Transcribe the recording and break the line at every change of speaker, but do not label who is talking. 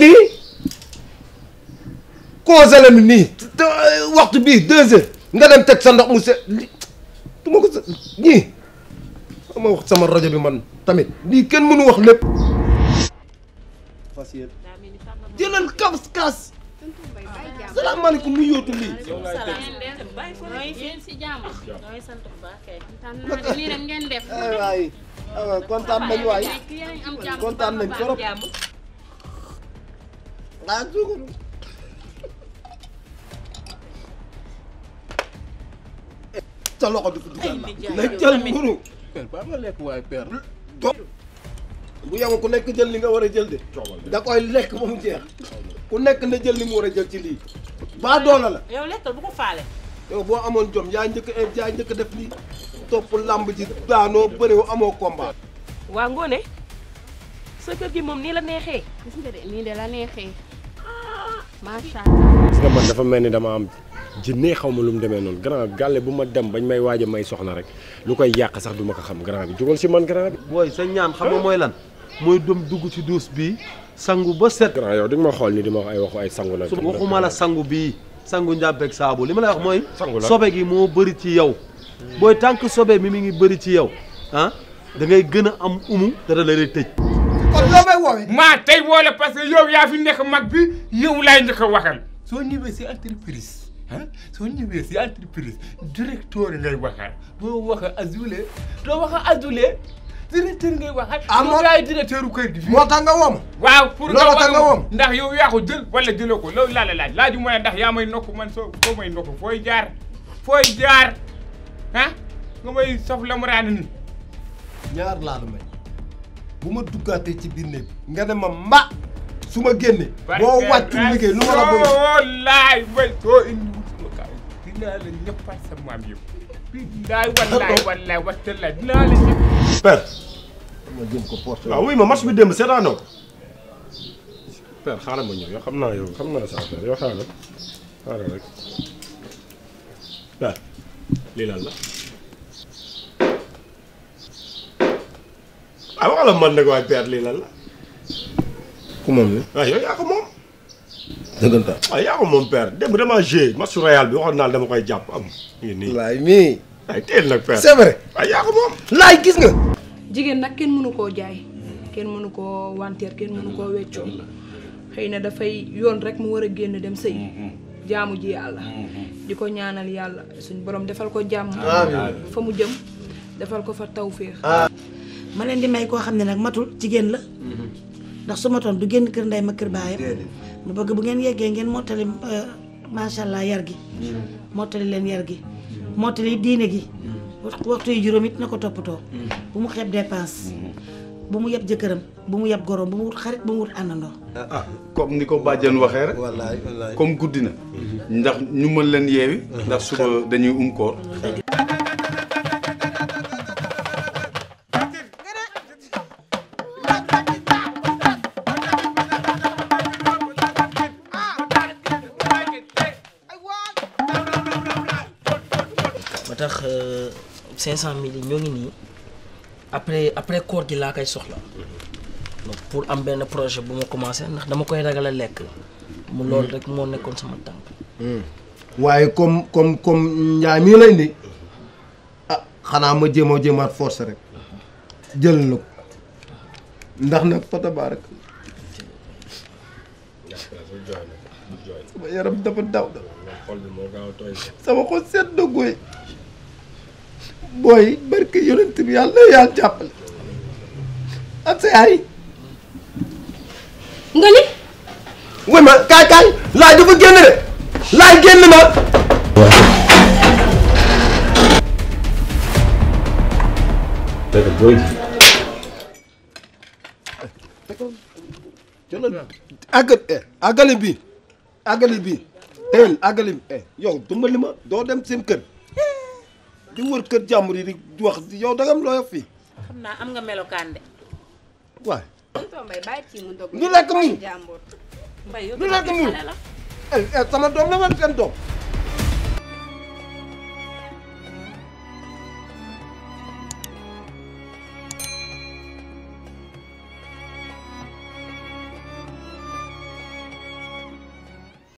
lii congelé mi nii waxtu bii 2 heures nga dem teg sa ndox mu se li du ma ko sa ñii ma wax sama rajo bi man tamit lii kenn mënu wax lépp fas yéen jëlal kas salaamaaleykum mu yóotu lii waay kontaan nañ waay kontaan nañ trop ah suukar sa loxo du ko dugal la jël mburu
ba ma lekk waay père
bu yow ku nekk jël li nga war a jël de da koy lekk ba mu jeex ku nekk na jël li mu war a jël ci lii baa doona la
yow lekkal bu ko faale
yow boo amoon jom yaa njëkk def lii topp lamb ji daanoo bëréew amoo combat
waa Ngoné sa kër gi moom nii la neexee
gis nga de nii de la neexee macha allah.
gis nga man dafa mel ni dama am jinne xaw ma lu mu demee noonu grand gàlle bu ma dem bañ may waaj a may soxna rek lu koy yàq sax du ma ko xam grand bi jógal si man grand bi.
booy sa ñaan xam nga mooy lan mooy dem dugg ci douche bii sangu ba set.
grand yow di nga ma xool ni di ma wax ay waxu ay sangu nag.
waxuma la sangu bii sangu njàmpeeg saabu li ma lay wax mooy.
sangu la
sobe gi moo bëri ci yow. booy tant que sobe mi ngi bëri ci yow ah da ngay gën a am umu te da lay tëj.
kon loo may woowee.
maa tey woo la parce que yow yaa fi nekk mag bi yow laay njëkk a waxal. soo ñëwee si entreprise ah soo ñëwee si entreprise directeur ngay waxal boo wax a azulé doo wax a azulé directeur ngay waxal.
ah moo
yaay directeur kër gi fii.
moo tax nga woom.
waaw pour
loolu tax nga woom.
ndax yow yaa ko jël wala jëloo ko loolu laa la laaj laaju mooy ndax yaa may nokk man soo may nokk fooy jaar ah nga may sof la mu raani ni
ñaar laa la may bu ma duggaatee ci biir néeg nga ne ma mba su ma génne boo wàccu liggéey lu ma la bëgg
wallaay bay soo indi wutuma kaw dinaa la ñëppaat sa maam yëpp billaay wallaay wallaay dinaa la ñëpp
père
ma jëm ko porte
waaw wuy ma match bi démb seetaanoo père xaaral ma ñëw yow xam naa sa affaire yow xaaral rek père lii lan la ah waxala man nag waaye père lii lan la
ku moom ni
waaw yow yaa ko moom
dëggantaan
waaw yaa ko moom père démb dama joué match royal bi waxoon naa dama koy jàpp am ngi nii
laay mii
ay teel nag père
c'est vrai
waaw yaa ko moom
laay gis nga
jigéen nag kenn mënu koo jaay kenn mënu koo wanteer kenn mënu koo weccoo xëy na dafay yoon rek mu war a génn dem sëy jaamu ji yàlla di ko ñaanal yàlla suñ borom defal ko jàmm fa mu jëm defal ko fa tawféex
ma leen di may koo xam ne nag matul jigéen la ndax su matoon du génn kër ndey ma kër baayam mu bëgg bu ngeen yeggee ngeen mottali macha allah yar gi mottali leen yar gi mottali diine gi waxtu yu juróom it na ko toppatoo bu mu xeeb dépense bu mu yeb jëkkëram bu mu yeb gorom bu mu wut xarit bu mu wut àndandoo
ah comme ni ko bàjjen waxee rek
wallaay wallaay
comme guddi na ndax ñu mën leen yeewi ndax suba dañuy koor
ba tax 500 000 yi ñoo ngi nii après koor gi laa koy soxla donc pour am benn projet bu ma commencé ndax dama koy ragal a lekk mu loolu rek moo nekkoon sama tànk
waaye comme Njaay mii lay indi ah xanaa ma jéemaat force rek jël na ko ndax nag fa tabaarak sama yaram dafa daw sama xol seet na gooy booy barke yonent bi yàlla jàppale ak sa yaay
nga ni
wuy ma kaay laay dafa génn de laay génn na
dëgg booy
àggali bi teel àggali bi yow dimbali ma doo dem seen kër di wër kër jàmbur yi di wax yow da nga am loo yor fii
xam naa am nga melokaan de
waay
tonton Mbaye bàyyi ci mu dog
lu lekk mu
Mbaye yow
lu lekk mu sama doom la man seen doom